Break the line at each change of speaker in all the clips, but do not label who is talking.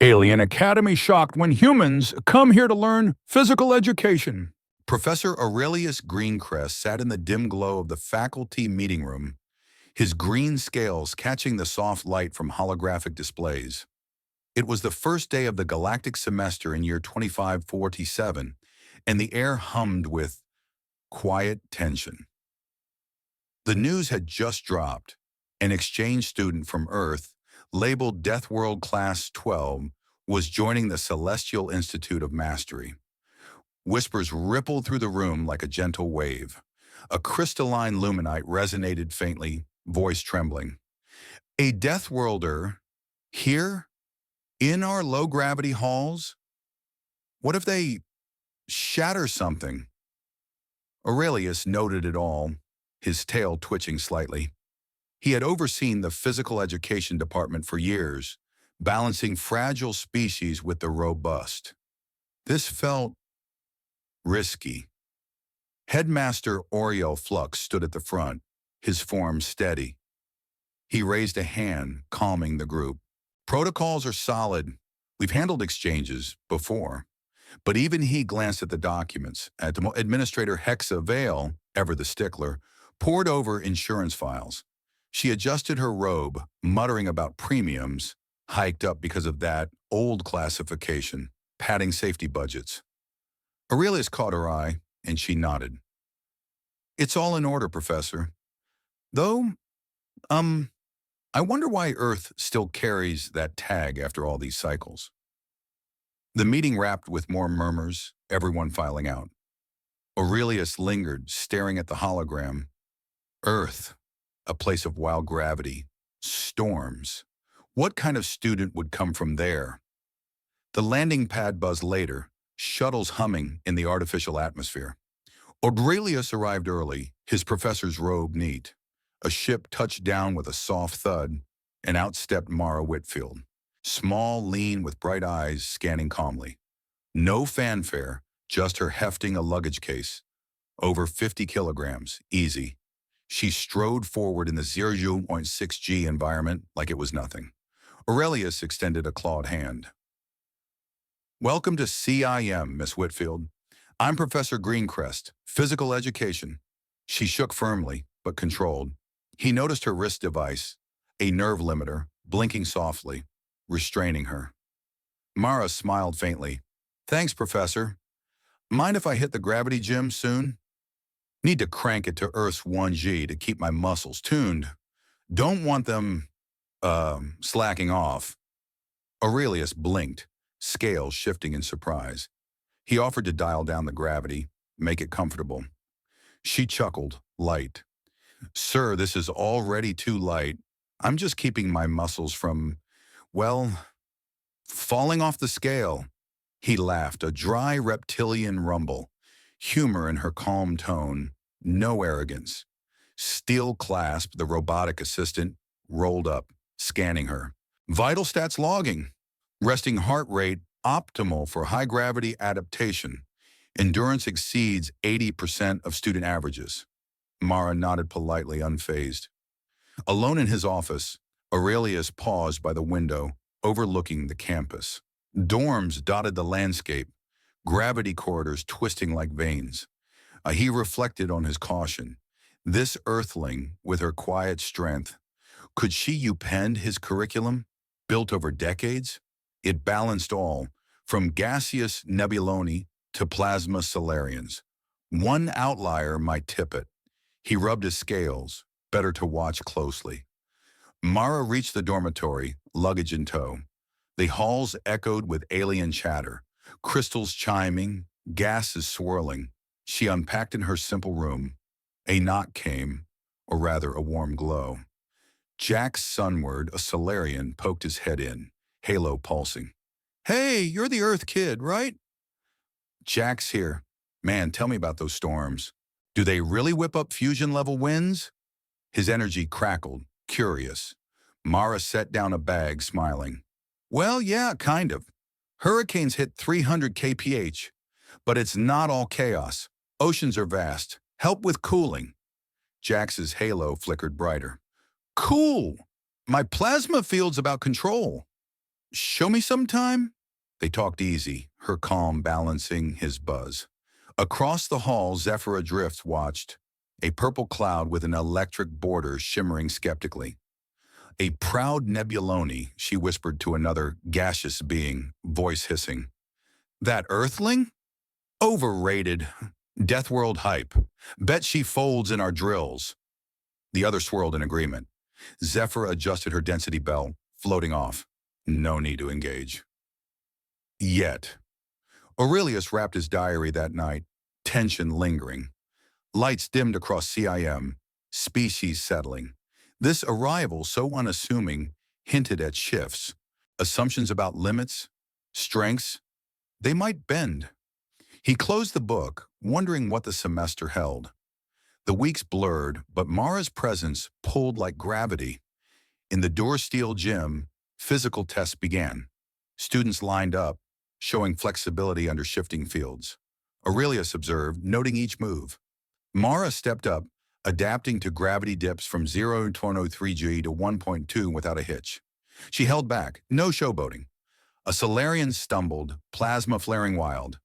Alien Academy shocked when humans come here to learn physical education.
Professor Aurelius Greencrest sat in the dim glow of the faculty meeting room, his green scales catching the soft light from holographic displays. It was the first day of the Galactic semester in year 2547, and the air hummed with quiet tension. The news had just dropped. An exchange student from Earth, labeled Death World Class 12, was joining the Celestial Institute of Mastery. Whispers rippled through the room like a gentle wave. A crystalline luminite resonated faintly, voice trembling. A deathworlder here? In our low-gravity halls? What if they shatter something? Aurelius noted it all, his tail twitching slightly. He had overseen the physical education department for years, balancing fragile species with the robust. This felt risky. Headmaster Oriel Flux stood at the front, his form steady. He raised a hand, calming the group. Protocols are solid. We've handled exchanges before. But even he glanced at the documents. Administrator Hexa Vale, ever the stickler, pored over insurance files. She adjusted her robe, muttering about premiums, hiked up because of that old classification, padding safety budgets. Aurelius caught her eye, and she nodded. It's all in order, Professor. Though, I wonder why Earth still carries that tag after all these cycles. The meeting wrapped with more murmurs, everyone filing out. Aurelius lingered, staring at the hologram. Earth, a place of wild gravity, storms. What kind of student would come from there? The landing pad buzzed later, shuttles humming in the artificial atmosphere. Aurelius arrived early, his professor's robe neat. A ship touched down with a soft thud, and out stepped Mara Whitfield. Small, lean, with bright eyes, scanning calmly. No fanfare, just her hefting a luggage case. Over 50 kilograms, easy. She strode forward in the 0.6G environment like it was nothing. Aurelius extended a clawed hand. Welcome to CIM, Miss Whitfield. I'm Professor Greencrest, Physical Education. She shook firmly, but controlled. He noticed her wrist device, a nerve limiter, blinking softly, restraining her. Mara smiled faintly. Thanks, Professor. Mind if I hit the gravity gym soon? Need to crank it to Earth's 1G to keep my muscles tuned. Don't want them, slacking off. Aurelius blinked, scales shifting in surprise. He offered to dial down the gravity, make it comfortable. She chuckled, light. Sir, this is already too light. I'm just keeping my muscles from, well, falling off the scale. He laughed, a dry reptilian rumble. Humor in her calm tone, no arrogance. Steel clasp, the robotic assistant, rolled up, scanning her. Vital stats logging. Resting heart rate optimal for high-gravity adaptation. Endurance exceeds 80% of student averages. Mara nodded politely, unfazed. Alone in his office, Aurelius paused by the window, overlooking the campus. Dorms dotted the landscape, gravity corridors twisting like veins. He reflected on his caution. This earthling, with her quiet strength, could she upend his curriculum, built over decades? It balanced all, from gaseous Nebuloni to plasma Solarians. One outlier might tip it. He rubbed his scales, better to watch closely. Mara reached the dormitory, luggage in tow. The halls echoed with alien chatter, crystals chiming, gases swirling. She unpacked in her simple room. A knock came, or rather a warm glow. Jack Sunward, a Solarian, poked his head in, halo pulsing. Hey, you're the Earth kid, right? Jack's here. Man, tell me about those storms. Do they really whip up fusion-level winds? His energy crackled, curious. Mara set down a bag, smiling. Well, yeah, kind of. Hurricanes hit 300 kph, but it's not all chaos. Oceans are vast. Help with cooling. Jax's halo flickered brighter. Cool! My plasma field's about control. Show me sometime? They talked easy, her calm balancing his buzz. Across the hall, Zephyr Adrift watched, a purple cloud with an electric border shimmering skeptically. A proud Nebuloni, she whispered to another gaseous being, voice hissing. That Earthling? Overrated. Deathworld hype. Bet she folds in our drills. The other swirled in agreement. Zephyr adjusted her density belt, floating off. No need to engage. Yet. Aurelius wrapped his diary that night, tension lingering. Lights dimmed across CIM, species settling. This arrival, so unassuming, hinted at shifts. Assumptions about limits, strengths, they might bend. He closed the book, wondering what the semester held. The weeks blurred, but Mara's presence pulled like gravity. In the door steel gym, physical tests began. Students lined up, showing flexibility under shifting fields. Aurelius observed, noting each move. Mara stepped up, adapting to gravity dips from 0.03G to 1.2 without a hitch. She held back, no showboating. A Solarian stumbled, plasma flaring wild.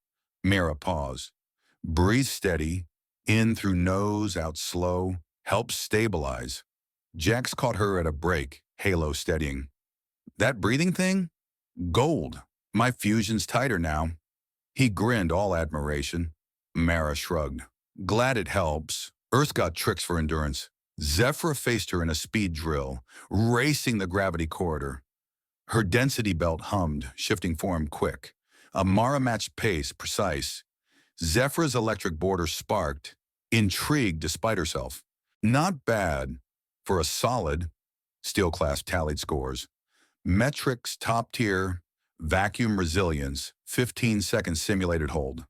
Mara paused. Breathe steady, in through nose, out slow, help stabilize. Jax caught her at a break, halo steadying. That breathing thing? Gold. My fusion's tighter now. He grinned, all admiration. Mara shrugged. Glad it helps. Earth got tricks for endurance. Zephyr faced her in a speed drill, racing the gravity corridor. Her density belt hummed, shifting form quick. A Mara-matched pace, precise. Zephyr's electric border sparked, intrigued despite herself. Not bad for a solid, steel class tallied scores. Metrics top tier, vacuum resilience, 15-second simulated hold.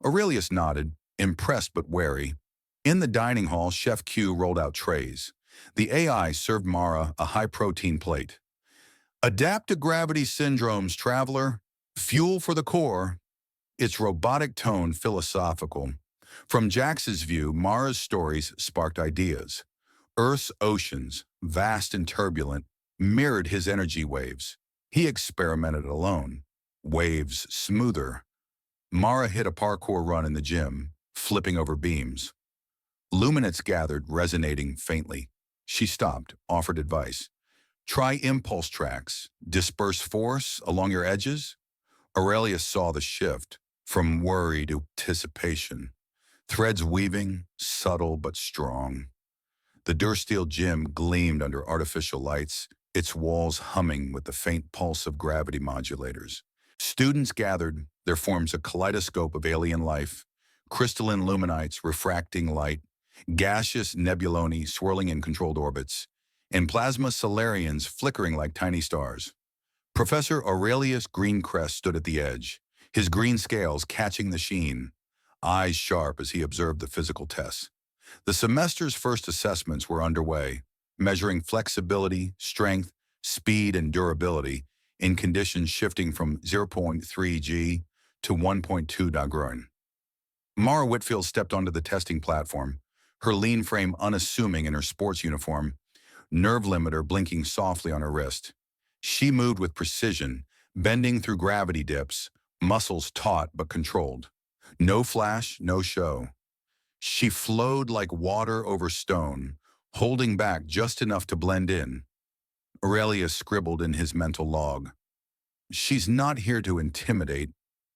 Aurelius nodded, impressed but wary. In the dining hall, Chef Q rolled out trays. The AI served Mara a high-protein plate. Adapt to gravity syndromes, traveler. Fuel for the core. Its robotic tone philosophical. From Jax's view, Mara's stories sparked ideas. Earth's oceans, vast and turbulent, mirrored his energy waves. He experimented alone. Waves smoother. Mara hit a parkour run in the gym, flipping over beams. Luminets gathered, resonating faintly. She stopped, offered advice. Try impulse tracks. Disperse force along your edges. Aurelius saw the shift, from worry to anticipation. Threads weaving, subtle but strong. The Dursteel gym gleamed under artificial lights, its walls humming with the faint pulse of gravity modulators. Students gathered, their forms a kaleidoscope of alien life, crystalline luminites refracting light, gaseous Nebuloni swirling in controlled orbits, and plasma Solarians flickering like tiny stars. Professor Aurelius Greencrest stood at the edge, his green scales catching the sheen, eyes sharp as he observed the physical tests. The semester's first assessments were underway, measuring flexibility, strength, speed, and durability in conditions shifting from 0.3G to 1.2 Dagrun. Mara Whitfield stepped onto the testing platform, her lean frame unassuming in her sports uniform, nerve limiter blinking softly on her wrist. She moved with precision, bending through gravity dips, muscles taut but controlled. No flash, no show. She flowed like water over stone, holding back just enough to blend in. Aurelius scribbled in his mental log. She's not here to intimidate,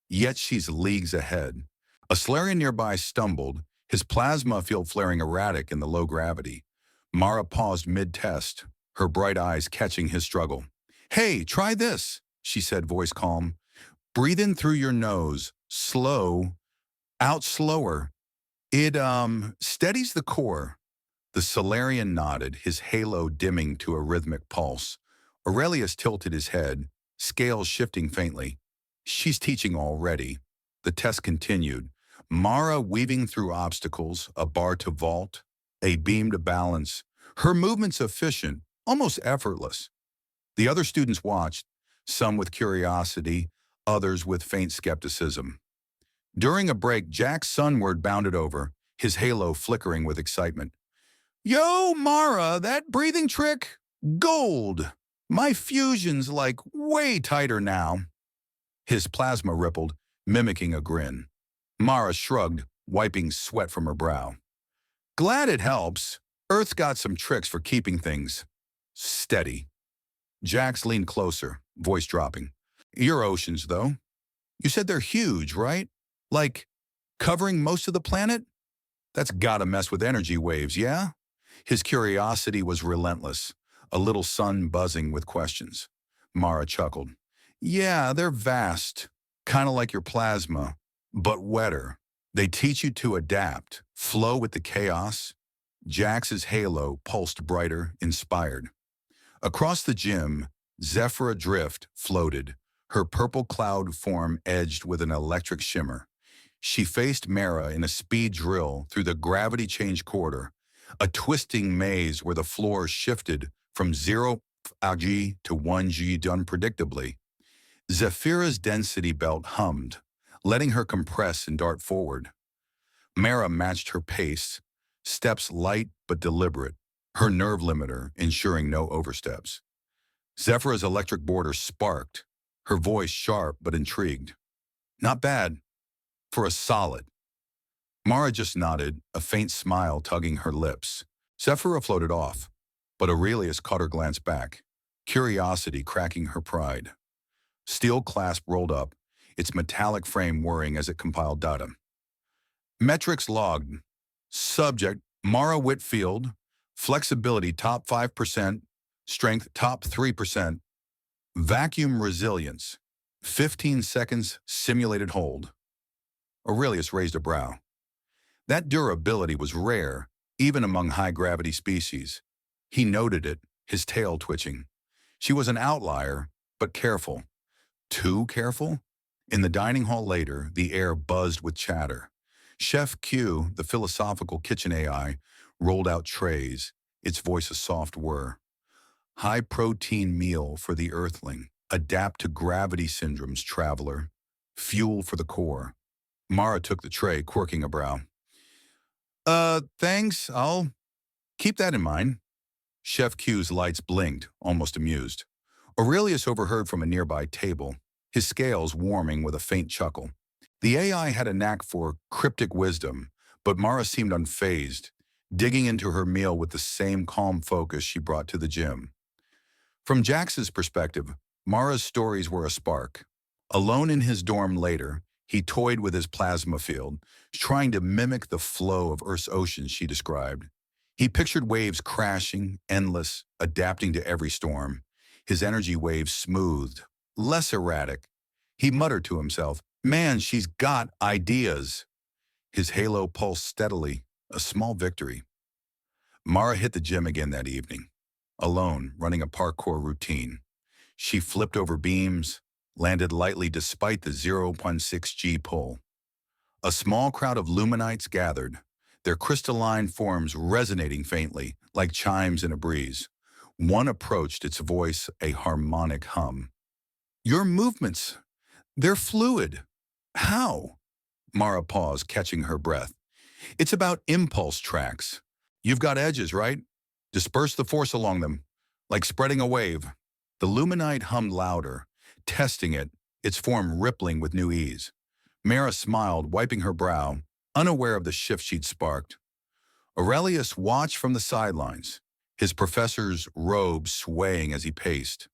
yet she's leagues ahead. A Solarian nearby stumbled, his plasma field flaring erratic in the low gravity. Mara paused mid-test, her bright eyes catching his struggle. Hey, try this, she said, voice calm. Breathe in through your nose, slow, out slower. It, steadies the core. The Solarian nodded, his halo dimming to a rhythmic pulse. Aurelius tilted his head, scales shifting faintly. She's teaching already. The test continued. Mara weaving through obstacles, a bar to vault, a beam to balance. Her movements efficient, almost effortless. The other students watched, some with curiosity, others with faint skepticism. During a break, Jack sunward bounded over, his halo flickering with excitement. Yo, Mara, that breathing trick? Gold! My fusion's like way tighter now. His plasma rippled, mimicking a grin. Mara shrugged, wiping sweat from her brow. Glad it helps. Earth's got some tricks for keeping things steady. Jax leaned closer, voice dropping. Your oceans, though. You said they're huge, right? Like, covering most of the planet? That's gotta mess with energy waves, yeah? His curiosity was relentless, a little sun buzzing with questions. Mara chuckled. Yeah, they're vast, kind of like your plasma, but wetter. They teach you to adapt, flow with the chaos. Jax's halo pulsed brighter, inspired. Across the gym, Zephyra Drift floated, her purple cloud form edged with an electric shimmer. She faced Mara in a speed drill through the gravity change corridor, a twisting maze where the floor shifted from 0G to 1G unpredictably. Zephyra's density belt hummed, letting her compress and dart forward. Mara matched her pace, steps light but deliberate, her nerve limiter ensuring no oversteps. Zephyra's electric border sparked, her voice sharp but intrigued. Not bad, for a solid. Mara just nodded, a faint smile tugging her lips. Zephyra floated off, but Aurelius caught her glance back, curiosity cracking her pride. Steel clasp rolled up, its metallic frame whirring as it compiled data. Metrics logged. Subject, Mara Whitfield. Flexibility, top 5%. Strength, top 3%. Vacuum resilience, 15 seconds simulated hold. Aurelius raised a brow. That durability was rare, even among high-gravity species. He noted it, his tail twitching. She was an outlier, but careful. Too careful? In the dining hall later, the air buzzed with chatter. Chef Q, the philosophical kitchen AI, rolled out trays, its voice a soft whir. High-protein meal for the Earthling. Adapt to gravity syndromes, traveler. Fuel for the core. Mara took the tray, quirking a brow. Thanks, I'll keep that in mind. Chef Q's lights blinked, almost amused. Aurelius overheard from a nearby table, his scales warming with a faint chuckle. The AI had a knack for cryptic wisdom, but Mara seemed unfazed, digging into her meal with the same calm focus she brought to the gym. From Jax's perspective, Mara's stories were a spark. Alone in his dorm later, he toyed with his plasma field, trying to mimic the flow of Earth's oceans she described. He pictured waves crashing, endless, adapting to every storm. His energy waves smoothed, less erratic. He muttered to himself, man, she's got ideas. His halo pulsed steadily, a small victory. Mara hit the gym again that evening, alone, running a parkour routine. She flipped over beams, landed lightly despite the 0.6G pull. A small crowd of Luminites gathered, their crystalline forms resonating faintly, like chimes in a breeze. One approached, its voice a harmonic hum. Your movements, they're fluid. How? Mara paused, catching her breath. It's about impulse tracks. You've got edges, right? Disperse the force along them, like spreading a wave. The Luminite hummed louder, testing it, its form rippling with new ease. Mara smiled, wiping her brow, unaware of the shift she'd sparked. Aurelius watched from the sidelines, his professor's robe swaying as he paced.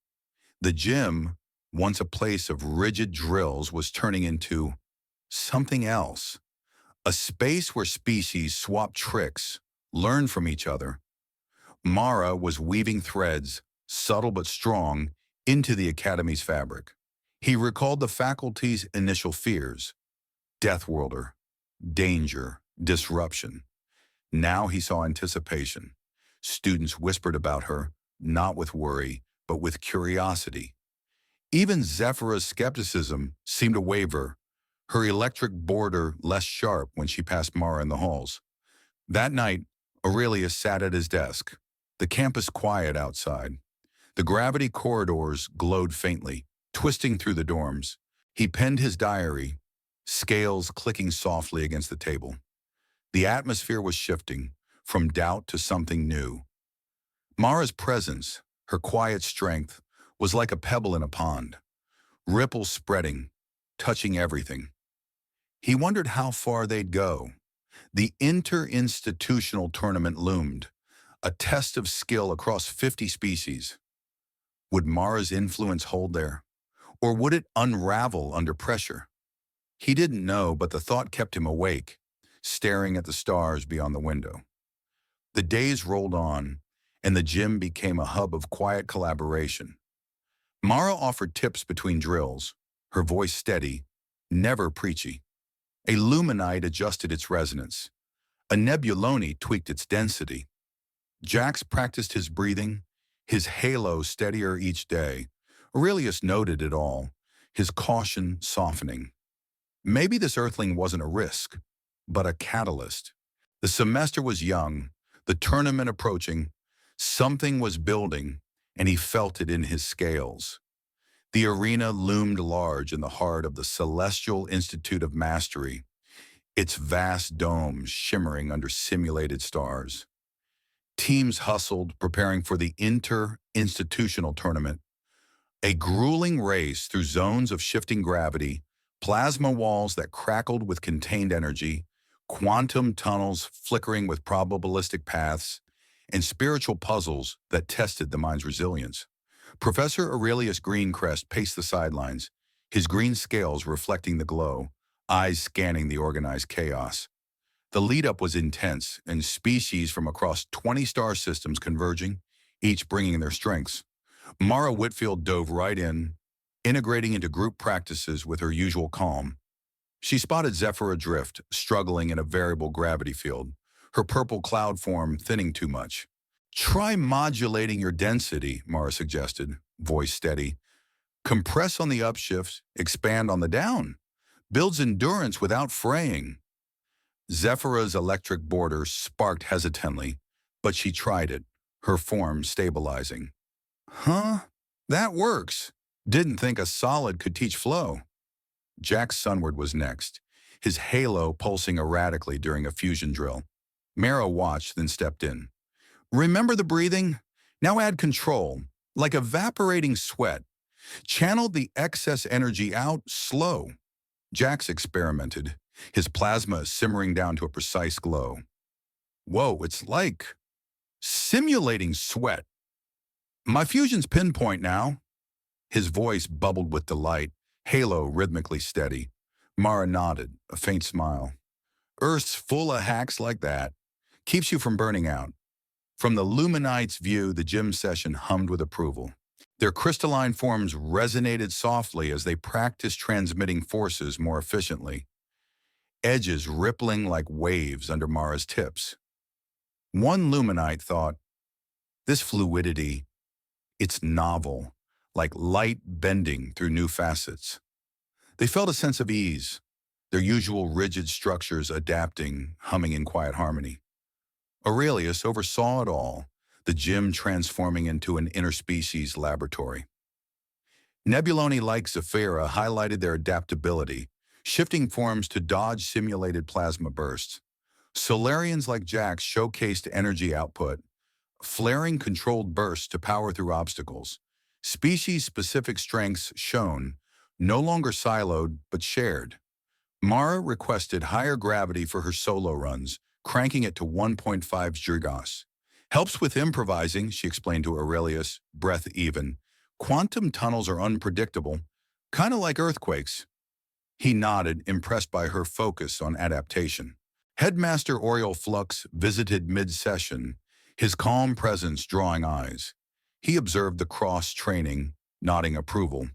The gym, once a place of rigid drills, was turning into something else. A space where species swapped tricks, learned from each other. Mara was weaving threads, subtle but strong, into the academy's fabric. He recalled the faculty's initial fears: deathworlder, danger, disruption. Now he saw anticipation. Students whispered about her, not with worry, but with curiosity. Even Zephyra's skepticism seemed to waver, her electric border less sharp when she passed Mara in the halls. That night, Aurelius sat at his desk, the campus quiet outside. The gravity corridors glowed faintly, twisting through the dorms. He penned his diary, scales clicking softly against the table. The atmosphere was shifting, from doubt to something new. Mara's presence, her quiet strength, was like a pebble in a pond, ripples spreading, touching everything. He wondered how far they'd go. The interinstitutional tournament loomed, a test of skill across 50 species. Would Mara's influence hold there? Or would it unravel under pressure? He didn't know, but the thought kept him awake, staring at the stars beyond the window. The days rolled on, and the gym became a hub of quiet collaboration. Mara offered tips between drills, her voice steady, never preachy. A luminite adjusted its resonance. A nebuloni tweaked its density. Jax practiced his breathing, his halo steadier each day. Aurelius noted it all, his caution softening. Maybe this earthling wasn't a risk, but a catalyst. The semester was young, the tournament approaching, something was building, and he felt it in his scales. The arena loomed large in the heart of the Celestial Institute of Mastery, its vast domes shimmering under simulated stars. Teams hustled, preparing for the inter-institutional tournament, a grueling race through zones of shifting gravity, plasma walls that crackled with contained energy, quantum tunnels flickering with probabilistic paths, and spiritual puzzles that tested the mind's resilience. Professor Aurelius Greencrest paced the sidelines, his green scales reflecting the glow, eyes scanning the organized chaos. The lead-up was intense, and species from across 20 star systems converging, each bringing their strengths. Mara Whitfield dove right in, integrating into group practices with her usual calm. She spotted Zephyr adrift, struggling in a variable gravity field, her purple cloud form thinning too much. Try modulating your density, Mara suggested, voice steady. Compress on the upshifts, expand on the down. Builds endurance without fraying. Zephyra's electric border sparked hesitantly, but she tried it, her form stabilizing. Huh? That works. Didn't think a solid could teach flow. Jax Sunward was next, his halo pulsing erratically during a fusion drill. Mara watched, then stepped in. Remember the breathing? Now add control, like evaporating sweat. Channel the excess energy out slow. Jax experimented, his plasma simmering down to a precise glow. Whoa, it's like simulating sweat. My fusion's pinpoint now. His voice bubbled with delight, halo rhythmically steady. Mara nodded, a faint smile. Earth's full of hacks like that. Keeps you from burning out. From the Luminite's view, the gym session hummed with approval. Their crystalline forms resonated softly as they practiced transmitting forces more efficiently, edges rippling like waves under Mara's tips. One Luminite thought, this fluidity, it's novel, like light bending through new facets. They felt a sense of ease, their usual rigid structures adapting, humming in quiet harmony. Aurelius oversaw it all, the gym transforming into an interspecies laboratory. Nebuloni like Zephyra highlighted their adaptability, shifting forms to dodge simulated plasma bursts. Solarians like Jax showcased energy output, flaring controlled bursts to power through obstacles. Species-specific strengths shown, no longer siloed but shared. Mara requested higher gravity for her solo runs, cranking it to 1.5 Girgos. Helps with improvising, she explained to Aurelius, breath even. Quantum tunnels are unpredictable, kind of like earthquakes. He nodded, impressed by her focus on adaptation. Headmaster Oriole Flux visited mid-session, his calm presence drawing eyes. He observed the cross-training, nodding approval.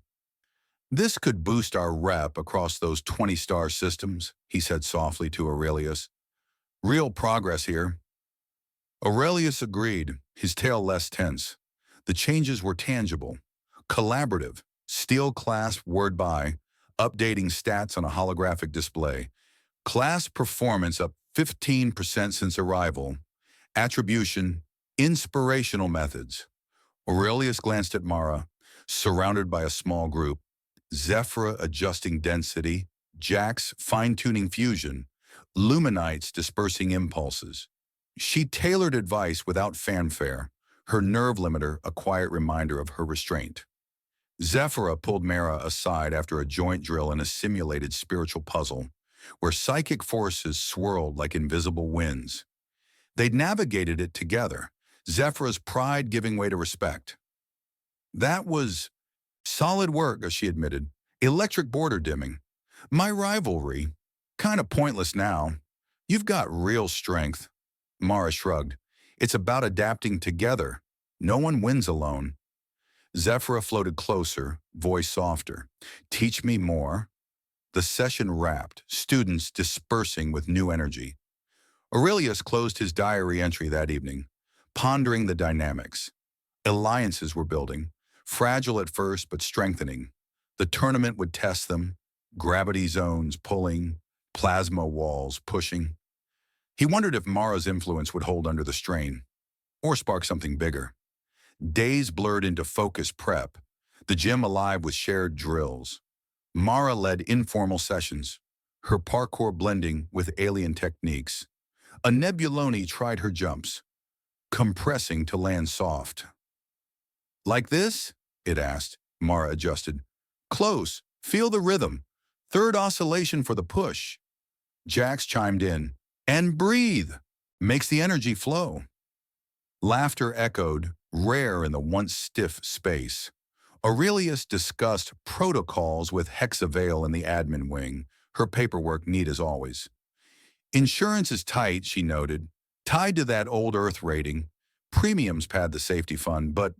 This could boost our rep across those 20-star systems, he said softly to Aurelius. Real progress here. Aurelius agreed, his tail less tense. The changes were tangible, collaborative, steel clasp word by, updating stats on a holographic display. Class performance up 15% since arrival. Attribution, inspirational methods. Aurelius glanced at Mara, surrounded by a small group. Zephyra adjusting density, Jax fine-tuning fusion, Luminites dispersing impulses. She tailored advice without fanfare, her nerve limiter a quiet reminder of her restraint. Zephyra pulled Mara aside after a joint drill in a simulated spiritual puzzle, where psychic forces swirled like invisible winds. They'd navigated it together, Zephyra's pride giving way to respect. That was solid work, she admitted. Electric border dimming. My rivalry. Kinda pointless now. You've got real strength. Mara shrugged. It's about adapting together. No one wins alone. Zephyra floated closer, voice softer. Teach me more. The session wrapped, students dispersing with new energy. Aurelius closed his diary entry that evening, pondering the dynamics. Alliances were building, fragile at first but strengthening. The tournament would test them, gravity zones pulling, plasma walls pushing. He wondered if Mara's influence would hold under the strain, or spark something bigger. Days blurred into focused prep, the gym alive with shared drills. Mara led informal sessions, her parkour blending with alien techniques. A Nebuloni tried her jumps, compressing to land soft. Like this? It asked. Mara adjusted. Close. Feel the rhythm. Third oscillation for the push. Jax chimed in. And breathe. Makes the energy flow. Laughter echoed, rare in the once stiff space. Aurelius discussed protocols with Hexavale in the admin wing, her paperwork neat as always. Insurance is tight, she noted, tied to that old Earth rating. Premiums pad the safety fund, but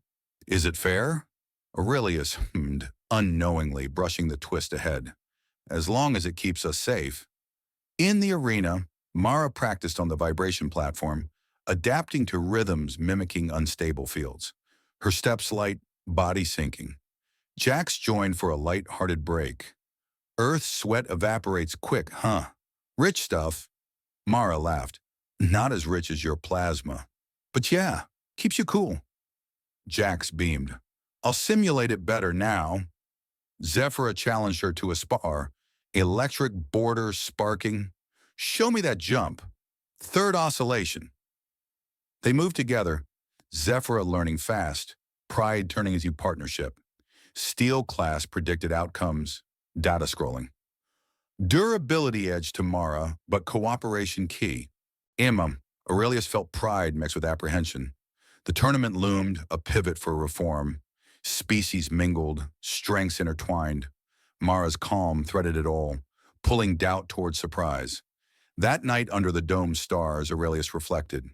is it fair? Aurelius hummed, unknowingly brushing the twist ahead. As long as it keeps us safe. In the arena, Mara practiced on the vibration platform, adapting to rhythms mimicking unstable fields. Her steps light, body sinking. Jax joined for a light-hearted break. Earth's sweat evaporates quick, huh? Rich stuff. Mara laughed. Not as rich as your plasma. But yeah, keeps you cool. Jax beamed. I'll simulate it better now. Zephyra challenged her to a spar, electric border sparking. Show me that jump. Third oscillation. They moved together, Zephyra learning fast, pride turning into partnership. Steel class predicted outcomes, data scrolling. Durability edge to Mara, but cooperation key. Aurelius felt pride mixed with apprehension. The tournament loomed, a pivot for reform. Species mingled, strengths intertwined. Mara's calm threaded it all, pulling doubt toward surprise. That night under the domed stars, Aurelius reflected.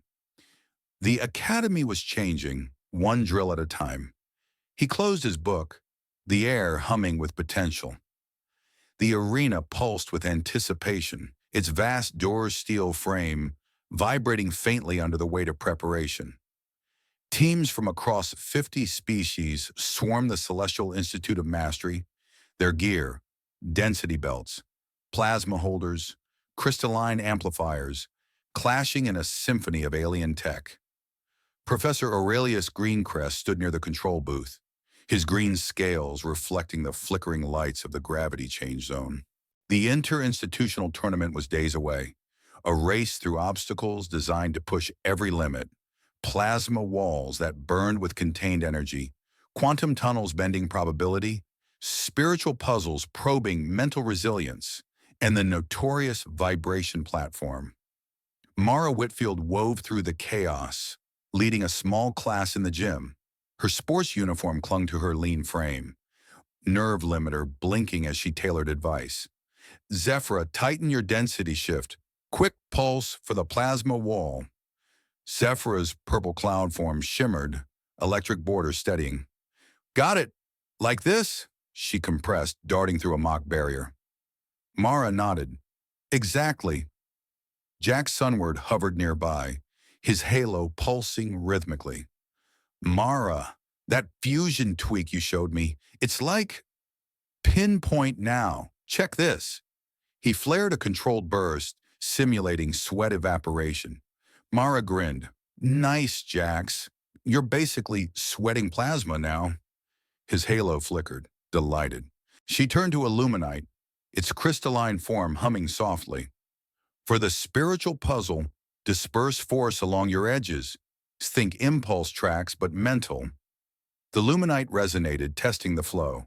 The academy was changing, one drill at a time. He closed his book, the air humming with potential. The arena pulsed with anticipation, its vast door's steel frame vibrating faintly under the weight of preparation. Teams from across 50 species swarmed the Celestial Institute of Mastery, their gear, density belts, plasma holders, crystalline amplifiers, clashing in a symphony of alien tech. Professor Aurelius Greencrest stood near the control booth, his green scales reflecting the flickering lights of the gravity change zone. The interinstitutional tournament was days away, a race through obstacles designed to push every limit. Plasma walls that burned with contained energy, quantum tunnels bending probability, spiritual puzzles probing mental resilience, and the notorious vibration platform. Mara Whitfield wove through the chaos, leading a small class in the gym. Her sports uniform clung to her lean frame, nerve limiter blinking as she tailored advice. Zephyra, tighten your density shift. Quick pulse for the plasma wall. Zephyra's purple cloud form shimmered, electric border steadying. Got it. Like this? She compressed, darting through a mock barrier. Mara nodded. Exactly. Jack Sunward hovered nearby, his halo pulsing rhythmically. Mara, that fusion tweak you showed me, it's like pinpoint now. Check this. He flared a controlled burst, simulating sweat evaporation. Mara grinned. Nice, Jax. You're basically sweating plasma now. His halo flickered, delighted. She turned to Illuminite, its crystalline form humming softly. For the spiritual puzzle, disperse force along your edges. Think impulse tracks, but mental. The Luminite resonated, testing the flow.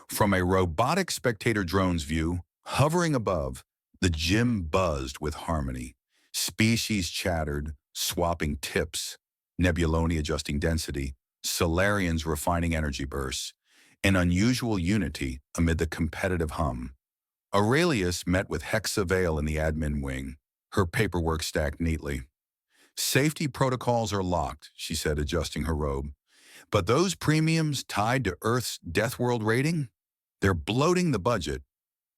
From a robotic spectator drone's view, hovering above, the gym buzzed with harmony. Species chattered, swapping tips, Nebuloni adjusting density, Solarians refining energy bursts, an unusual unity amid the competitive hum. Aurelius met with Hexa Vale in the admin wing, her paperwork stacked neatly. Safety protocols are locked, she said, adjusting her robe. But those premiums tied to Earth's death world rating? They're bloating the budget.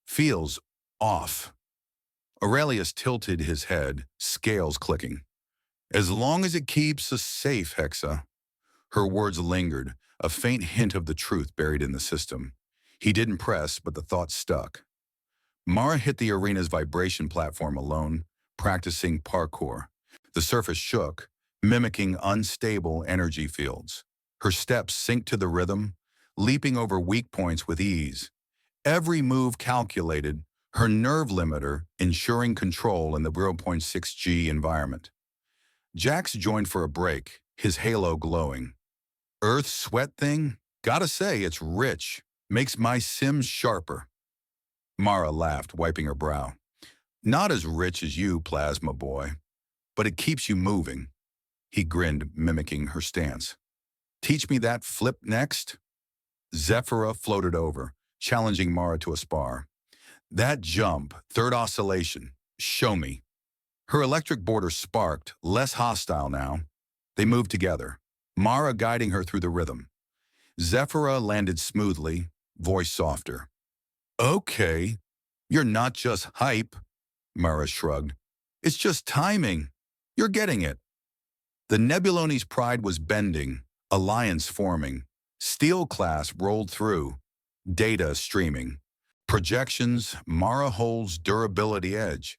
Feels off. Aurelius tilted his head, scales clicking. As long as it keeps us safe, Hexa. Her words lingered, a faint hint of the truth buried in the system. He didn't press, but the thought stuck. Mara hit the arena's vibration platform alone, practicing parkour. The surface shook, mimicking unstable energy fields. Her steps synced to the rhythm, leaping over weak points with ease. Every move calculated, her nerve limiter ensuring control in the 0.6G environment. Jax joined for a break, his halo glowing. Earth sweat thing? Gotta say, it's rich. Makes my sims sharper. Mara laughed, wiping her brow. Not as rich as you, Plasma Boy, but it keeps you moving. He grinned, mimicking her stance. Teach me that flip next? Zephyra floated over, challenging Mara to a spar. That jump, third oscillation, show me. Her electric border sparked, less hostile now. They moved together, Mara guiding her through the rhythm. Zephyra landed smoothly, voice softer. Okay, you're not just hype, Mara shrugged. It's just timing. You're getting it. The Nebuloni's pride was bending, alliance forming. Steel class rolled through, data streaming. Projections, Mara holds durability edge.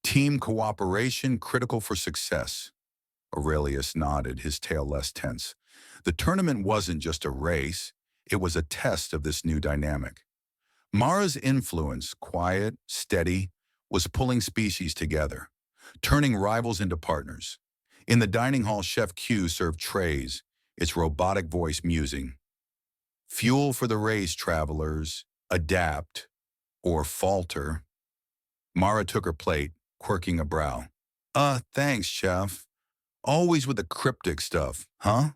Team cooperation critical for success. Aurelius nodded, his tail less tense. The tournament wasn't just a race, it was a test of this new dynamic. Mara's influence, quiet, steady, was pulling species together, turning rivals into partners. In the dining hall, Chef Q served trays, its robotic voice musing. Fuel for the race, travelers. Adapt or falter. Mara took her plate, quirking a brow. Thanks, Chef. Always with the cryptic stuff, huh?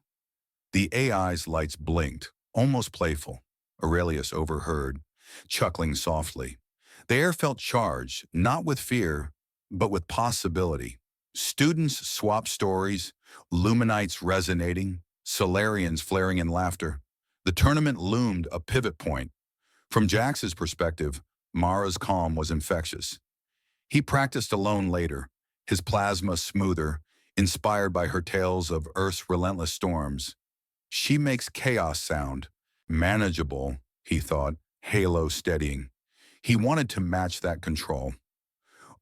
The AI's lights blinked, almost playful. Aurelius overheard, chuckling softly. The air felt charged, not with fear, but with possibility. Students swapped stories, Luminites resonating, Solarians flaring in laughter. The tournament loomed a pivot point. From Jax's perspective, Mara's calm was infectious. He practiced alone later, his plasma smoother, inspired by her tales of Earth's relentless storms. She makes chaos sound, manageable, he thought, halo steadying. He wanted to match that control.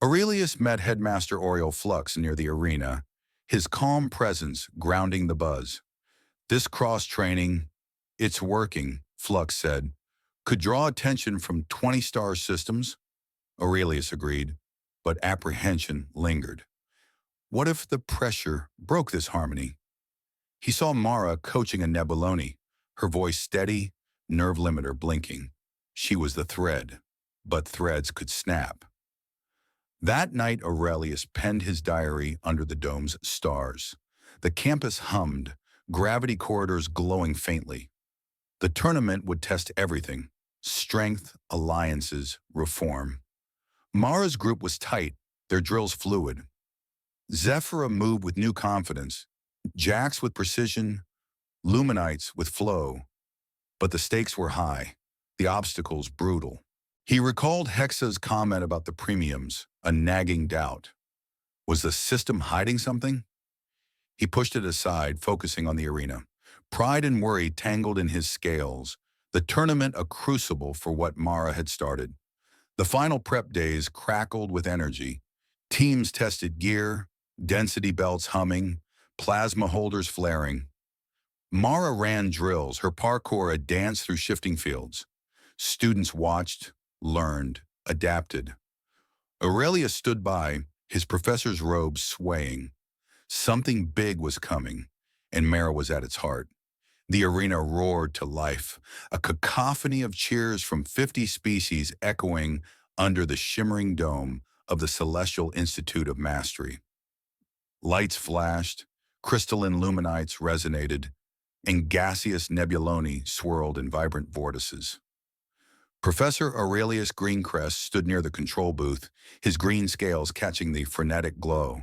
Aurelius met Headmaster Oriole Flux near the arena, his calm presence grounding the buzz. This cross-training, it's working, Flux said, could draw attention from 20-star systems. Aurelius agreed, but apprehension lingered. What if the pressure broke this harmony? He saw Mara coaching a Nebuloni, her voice steady, nerve limiter blinking. She was the thread, but threads could snap. That night, Aurelius penned his diary under the dome's stars. The campus hummed, gravity corridors glowing faintly. The tournament would test everything: strength, alliances, reform. Mara's group was tight, their drills fluid. Zephyra moved with new confidence, Jax with precision, Luminites with flow. But the stakes were high, the obstacles brutal. He recalled Hexa's comment about the premiums, a nagging doubt. Was the system hiding something? He pushed it aside, focusing on the arena. Pride and worry tangled in his scales, the tournament a crucible for what Mara had started. The final prep days crackled with energy. Teams tested gear, density belts humming, plasma holders flaring. Mara ran drills, her parkour a dance through shifting fields. Students watched, learned, adapted. Aurelius stood by, his professor's robe swaying. Something big was coming, and Mara was at its heart. The arena roared to life, a cacophony of cheers from 50 species echoing under the shimmering dome of the Celestial Institute of Mastery. Lights flashed, crystalline luminites resonated, and gaseous nebuloni swirled in vibrant vortices. Professor Aurelius Greencrest stood near the control booth, his green scales catching the frenetic glow,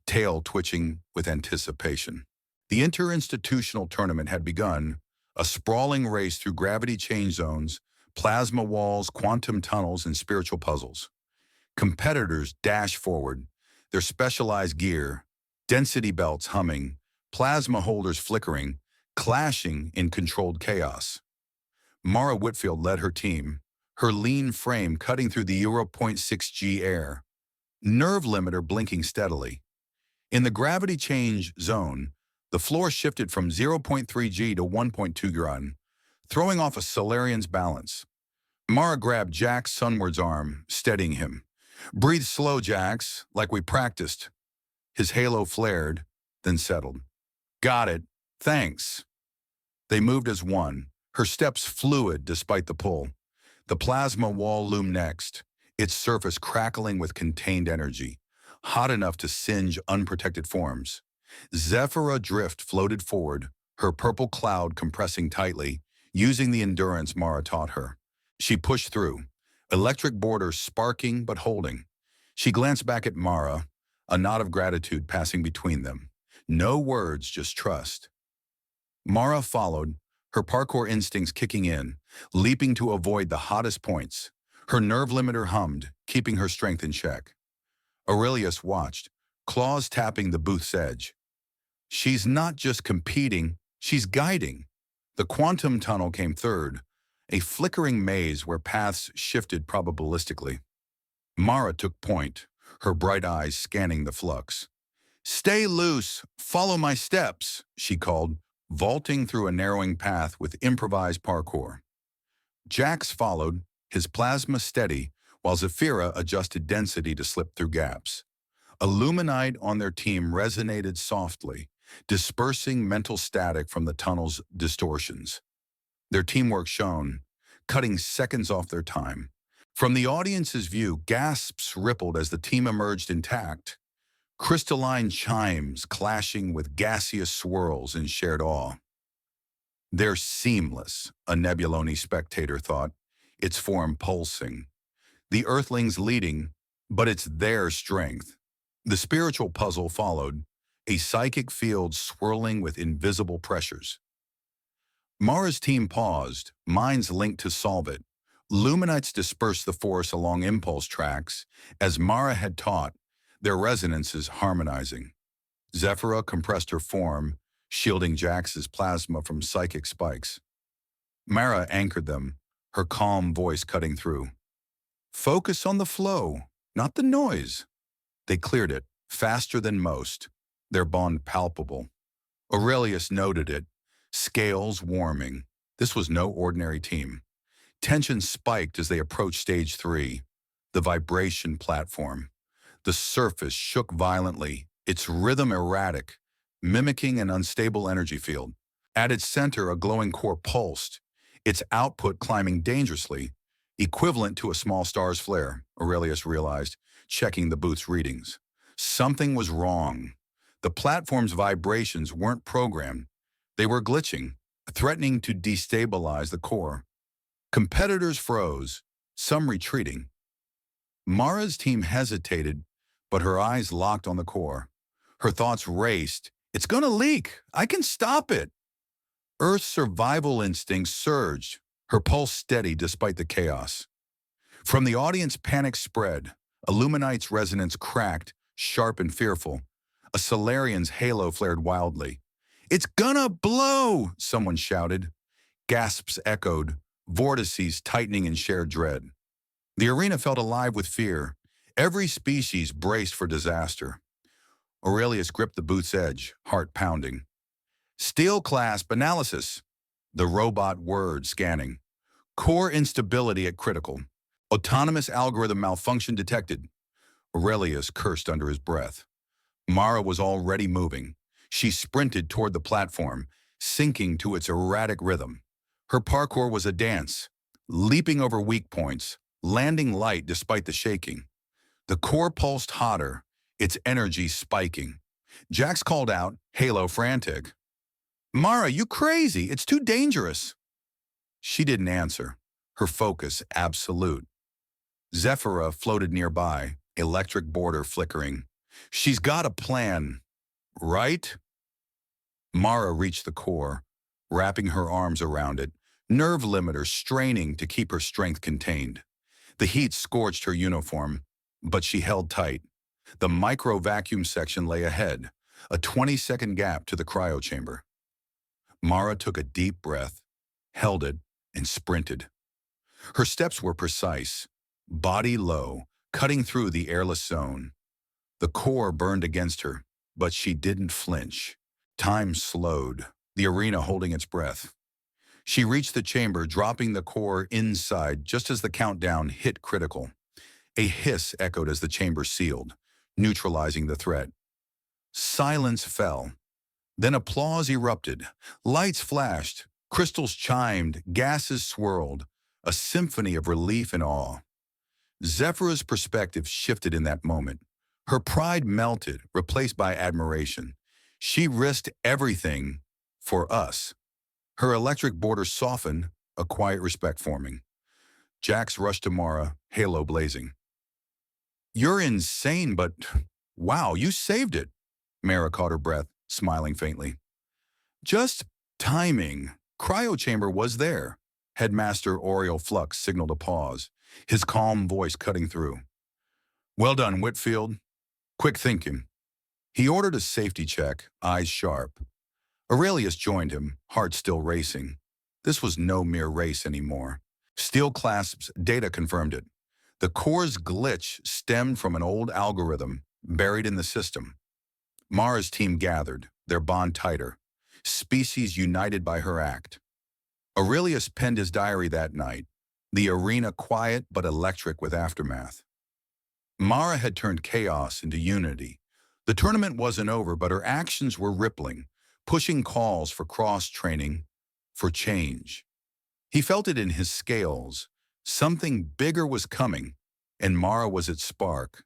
tail twitching with anticipation. The interinstitutional tournament had begun, a sprawling race through gravity change zones, plasma walls, quantum tunnels, and spiritual puzzles. Competitors dashed forward, their specialized gear, density belts humming, plasma holders flickering, clashing in controlled chaos. Mara Whitfield led her team, her lean frame cutting through the 0.6 G air, nerve limiter blinking steadily. In the gravity change zone, the floor shifted from 0.3 G to 1.2 G, throwing off a Solarian's balance. Mara grabbed Jack's sunward's arm, steadying him. "Breathe slow, Jax, like we practiced." His halo flared, then settled. "Got it. Thanks." They moved as one, her steps fluid despite the pull. The plasma wall loomed next, its surface crackling with contained energy, hot enough to singe unprotected forms. Zephyra Drift floated forward, her purple cloud compressing tightly, using the endurance Mara taught her. She pushed through, electric border sparking but holding. She glanced back at Mara, a nod of gratitude passing between them. No words, just trust. Mara followed, her parkour instincts kicking in, leaping to avoid the hottest points. Her nerve limiter hummed, keeping her strength in check. Aurelius watched, claws tapping the booth's edge. She's not just competing, she's guiding. The quantum tunnel came third, a flickering maze where paths shifted probabilistically. Mara took point, her bright eyes scanning the flux. "Stay loose, follow my steps," she called, vaulting through a narrowing path with improvised parkour. Jax followed, his plasma steady, while Zephyra adjusted density to slip through gaps. Illuminite on their team resonated softly, dispersing mental static from the tunnel's distortions. Their teamwork shone, cutting seconds off their time. From the audience's view, gasps rippled as the team emerged intact, crystalline chimes clashing with gaseous swirls in shared awe. "They're seamless," a Nebuloni spectator thought, its form pulsing. The Earthlings leading, but it's their strength. The spiritual puzzle followed, a psychic field swirling with invisible pressures. Mara's team paused, minds linked to solve it. Luminites dispersed the force along impulse tracks, as Mara had taught, their resonances harmonizing. Zephyra compressed her form, shielding Jax's plasma from psychic spikes. Mara anchored them, her calm voice cutting through. "Focus on the flow, not the noise." They cleared it, faster than most, their bond palpable. Aurelius noted it, scales warming. This was no ordinary team. Tension spiked as they approached stage 3, the vibration platform. The surface shook violently, its rhythm erratic, mimicking an unstable energy field. At its center, a glowing core pulsed, its output climbing dangerously, equivalent to a small star's flare, Aurelius realized, checking the booth's readings. Something was wrong. The platform's vibrations weren't programmed. They were glitching, threatening to destabilize the core. Competitors froze, some retreating. Mara's team hesitated, but her eyes locked on the core. Her thoughts raced. "It's gonna leak. I can stop it." Earth's survival instinct surged, her pulse steady despite the chaos. From the audience, panic spread. Illuminite's resonance cracked, sharp and fearful. A Solarian's halo flared wildly. "It's gonna blow!" someone shouted. Gasps echoed, vortices tightening in shared dread. The arena felt alive with fear. Every species braced for disaster. Aurelius gripped the booth's edge, heart pounding. "Steel clasp analysis." The robot word scanning. "Core instability at critical. Autonomous algorithm malfunction detected." Aurelius cursed under his breath. Mara was already moving. She sprinted toward the platform, syncing to its erratic rhythm. Her parkour was a dance, leaping over weak points, landing light despite the shaking. The core pulsed hotter, its energy spiking. Jax called out, Halo frantic. Mara, you crazy, it's too dangerous. She didn't answer, her focus absolute. Zephyra floated nearby, electric border flickering. She's got a plan, right? Mara reached the core, wrapping her arms around it, nerve limiter straining to keep her strength contained. The heat scorched her uniform, but she held tight. The micro-vacuum section lay ahead, a 20-second gap to the cryo chamber. Mara took a deep breath, held it, and sprinted. Her steps were precise, body low, cutting through the airless zone. The core burned against her, but she didn't flinch. Time slowed, the arena holding its breath. She reached the chamber, dropping the core inside just as the countdown hit critical. A hiss echoed as the chamber sealed, neutralizing the threat. Silence fell. Then applause erupted. Lights flashed, crystals chimed, gases swirled, a symphony of relief and awe. Zephyra's perspective shifted in that moment. Her pride melted, replaced by admiration. She risked everything for us. Her electric border softened, a quiet respect forming. Jax rushed to Mara, halo blazing. You're insane, but wow, you saved it. Mara caught her breath, smiling faintly. Just timing. Cryo chamber was there. Headmaster Oriel Flux signaled a pause, his calm voice cutting through. Well done, Whitfield. Quick thinking. He ordered a safety check, eyes sharp. Aurelius joined him, heart still racing. This was no mere race anymore. Steel clasps data confirmed it. The core's glitch stemmed from an old algorithm buried in the system. Mara's team gathered, their bond tighter, species united by her act. Aurelius penned his diary that night, the arena quiet but electric with aftermath. Mara had turned chaos into unity. The tournament wasn't over, but her actions were rippling, pushing calls for cross-training, for change. He felt it in his scales. Something bigger was coming, and Mara was its spark.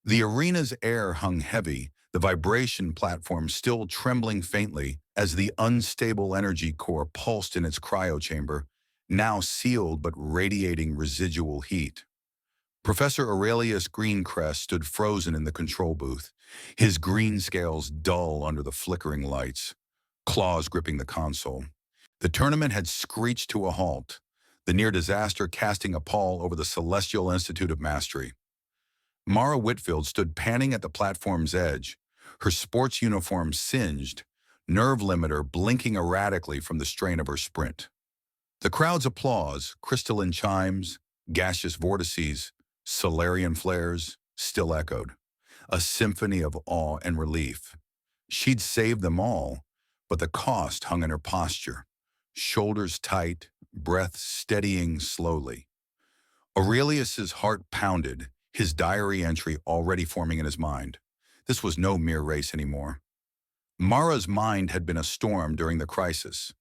The arena's air hung heavy, the vibration platform still trembling faintly as the unstable energy core pulsed in its cryo chamber, now sealed but radiating residual heat. Professor Aurelius Greencrest stood frozen in the control booth, his green scales dull under the flickering lights, claws gripping the console. The tournament had screeched to a halt, the near disaster casting a pall over the Celestial Institute of Mastery. Mara Whitfield stood panting at the platform's edge, her sports uniform singed, nerve limiter blinking erratically from the strain of her sprint. The crowd's applause, crystalline chimes, gaseous vortices, Solarian flares, still echoed, a symphony of awe and relief. She'd saved them all, but the cost hung in her posture, shoulders tight, breath steadying slowly. Aurelius's heart pounded, his diary entry already forming in his mind. This was no mere race anymore. Mara's mind had been a storm during the crisis.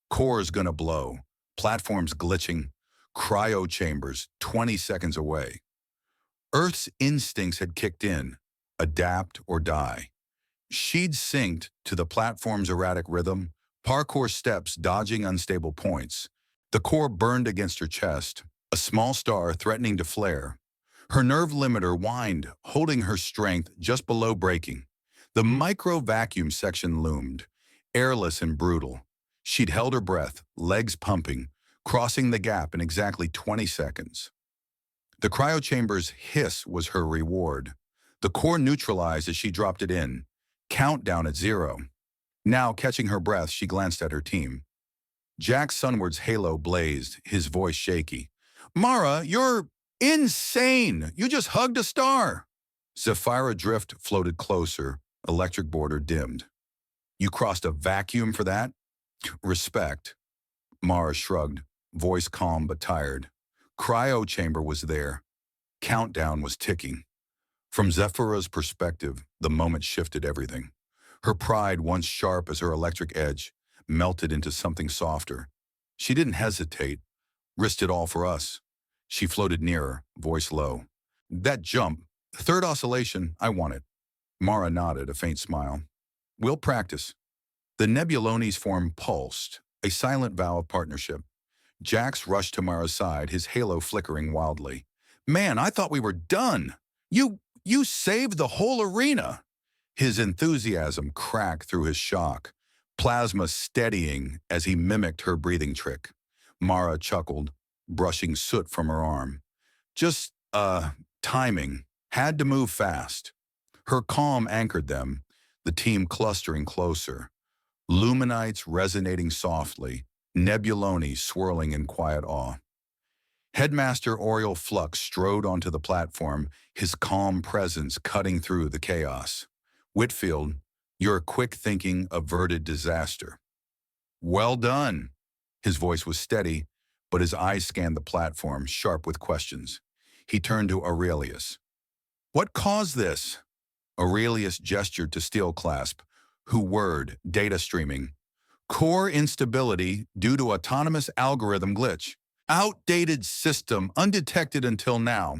Cores gonna blow, platforms glitching, cryo chambers 20 seconds away. Earth's instincts had kicked in, adapt or die. She'd synced to the platform's erratic rhythm, parkour steps dodging unstable points. The core burned against her chest, a small star threatening to flare. Her nerve limiter whined, holding her strength just below breaking. The micro-vacuum section loomed, airless and brutal. She'd held her breath, legs pumping, crossing the gap in exactly 20 seconds. The cryochamber's hiss was her reward. The core neutralized as she dropped it in, countdown at 0. Now, catching her breath, she glanced at her team. Jack Sunward's halo blazed, his voice shaky. Mara, you're insane! You just hugged a star! Zephyra Drift floated closer, electric border dimmed. You crossed a vacuum for that? Respect. Mara shrugged, voice calm but tired. Cryo chamber was there. Countdown was ticking. From Zephyra's perspective, the moment shifted everything. Her pride, once sharp as her electric edge, melted into something softer. She didn't hesitate, risked it all for us. She floated nearer, voice low. That jump, third oscillation, I want it. Mara nodded, a faint smile. We'll practice. The Nebuloni's form pulsed, a silent vow of partnership. Jax rushed to Mara's side, his halo flickering wildly. Man, I thought we were done. You saved the whole arena. His enthusiasm cracked through his shock, plasma steadying as he mimicked her breathing trick. Mara chuckled, brushing soot from her arm. Just, timing. Had to move fast. Her calm anchored them, the team clustering closer. Luminites resonating softly, Nebuloni swirling in quiet awe. Headmaster Oriel Flux strode onto the platform, his calm presence cutting through the chaos. Whitfield, your quick thinking averted disaster. Well done. His voice was steady, but his eyes scanned the platform, sharp with questions. He turned to Aurelius. What caused this? Aurelius gestured to Steel Clasp, who whirred, data streaming. Core instability due to autonomous algorithm glitch. Outdated system, undetected until now.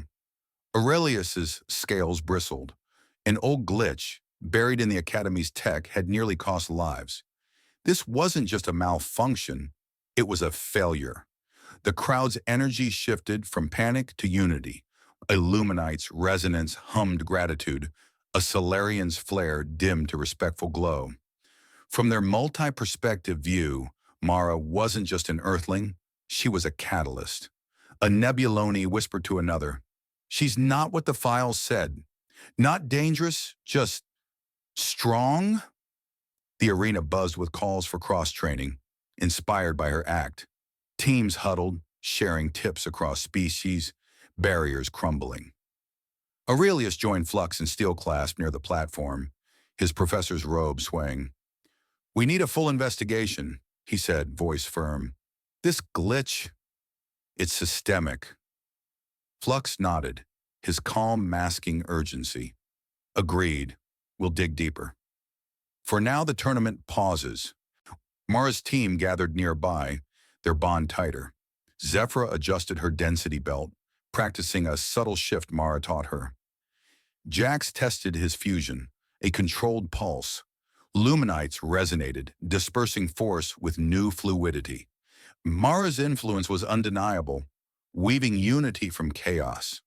Aurelius's scales bristled. An old glitch, buried in the Academy's tech, had nearly cost lives. This wasn't just a malfunction, it was a failure. The crowd's energy shifted from panic to unity. Illuminite's resonance hummed gratitude. A Solarian's flare dimmed to respectful glow. From their multi-perspective view, Mara wasn't just an Earthling, she was a catalyst. A Nebuloni whispered to another, she's not what the files said. Not dangerous, just strong? The arena buzzed with calls for cross-training, inspired by her act. Teams huddled, sharing tips across species, barriers crumbling. Aurelius joined Flux and Steel Clasp near the platform, his professor's robe swaying. We need a full investigation, he said, voice firm. This glitch, it's systemic. Flux nodded, his calm masking urgency. Agreed, we'll dig deeper. For now, the tournament pauses. Mara's team gathered nearby, their bond tighter. Zephyra adjusted her density belt, practicing a subtle shift Mara taught her. Jax tested his fusion, a controlled pulse. Luminites resonated, dispersing force with new fluidity. Mara's influence was undeniable, weaving unity from chaos.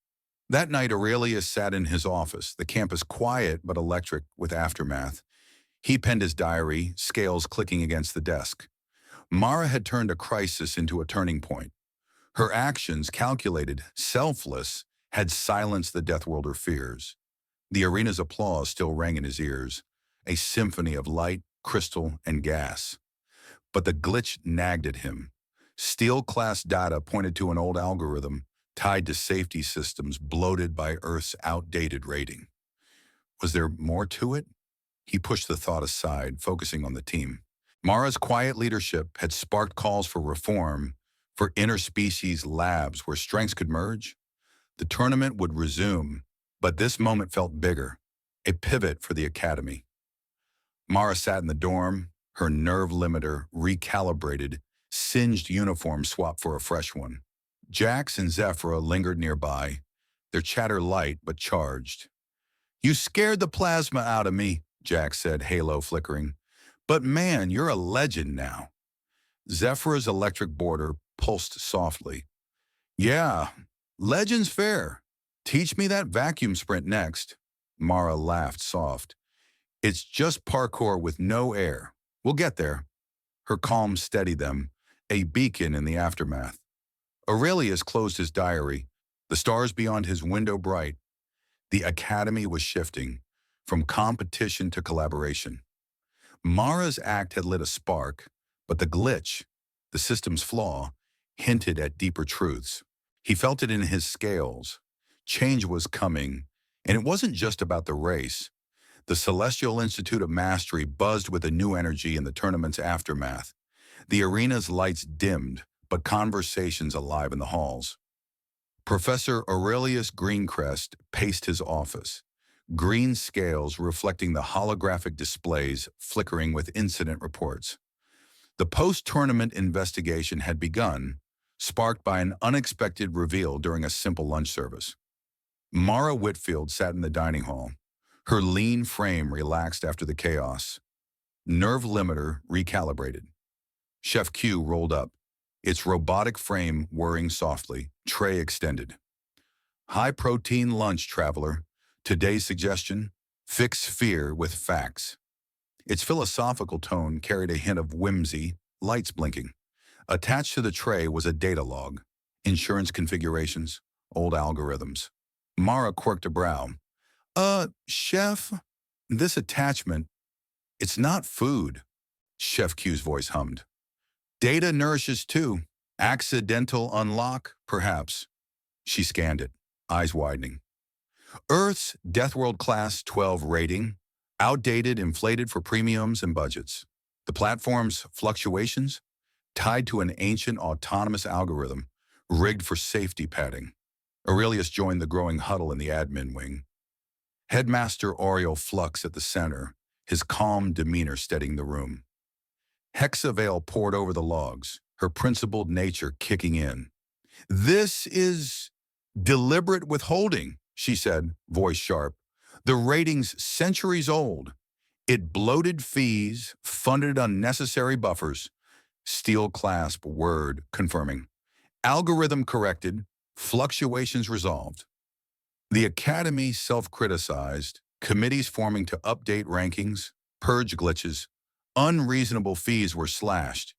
That night, Aurelius sat in his office, the campus quiet but electric with aftermath. He penned his diary, scales clicking against the desk. Mara had turned a crisis into a turning point. Her actions, calculated, selfless, had silenced the deathworlder fears. The arena's applause still rang in his ears, a symphony of light, crystal, and gas. But the glitch nagged at him. Steel-class data pointed to an old algorithm tied to safety systems bloated by Earth's outdated rating. Was there more to it? He pushed the thought aside, focusing on the team. Mara's quiet leadership had sparked calls for reform, for interspecies labs where strengths could merge. The tournament would resume, but this moment felt bigger, a pivot for the Academy. Mara sat in the dorm, her nerve limiter recalibrated, singed uniform swapped for a fresh one. Jax and Zephyra lingered nearby, their chatter light but charged. You scared the plasma out of me, Jax said, halo flickering. But man, you're a legend now. Zephyra's electric border pulsed softly. Yeah, legend's fair. Teach me that vacuum sprint next. Mara laughed soft. It's just parkour with no air. We'll get there. Her calm steadied them, a beacon in the aftermath. Aurelius closed his diary, the stars beyond his window bright. The Academy was shifting, from competition to collaboration. Mara's act had lit a spark, but the glitch, the system's flaw, hinted at deeper truths. He felt it in his scales. Change was coming, and it wasn't just about the race. The Celestial Institute of Mastery buzzed with a new energy in the tournament's aftermath. The arena's lights dimmed, but conversations alive in the halls. Professor Aurelius Greencrest paced his office, green scales reflecting the holographic displays flickering with incident reports. The post-tournament investigation had begun, sparked by an unexpected reveal during a simple lunch service. Mara Whitfield sat in the dining hall, her lean frame relaxed after the chaos, nerve limiter recalibrated. Chef Q rolled up, its robotic frame whirring softly, tray extended. High-protein lunch, traveler. Today's suggestion, fix fear with facts. Its philosophical tone carried a hint of whimsy, lights blinking. Attached to the tray was a data log, insurance configurations, old algorithms. Mara quirked a brow. Chef, this attachment, it's not food, Chef Q's voice hummed. Data nourishes too. Accidental unlock, perhaps. She scanned it, eyes widening. Earth's Deathworld Class 12 rating, outdated, inflated for premiums and budgets. The platform's fluctuations, tied to an ancient autonomous algorithm, rigged for safety padding. Aurelius joined the growing huddle in the admin wing. Headmaster Oriel Flux at the center, his calm demeanor steadying the room. Hexavale poured over the logs, her principled nature kicking in. This is deliberate withholding, she said, voice sharp. The rating's centuries old. It bloated fees, funded unnecessary buffers. Steel clasp word confirming. Algorithm corrected, fluctuations resolved. The Academy self-criticized, committees forming to update rankings, purge glitches, unreasonable fees were slashed.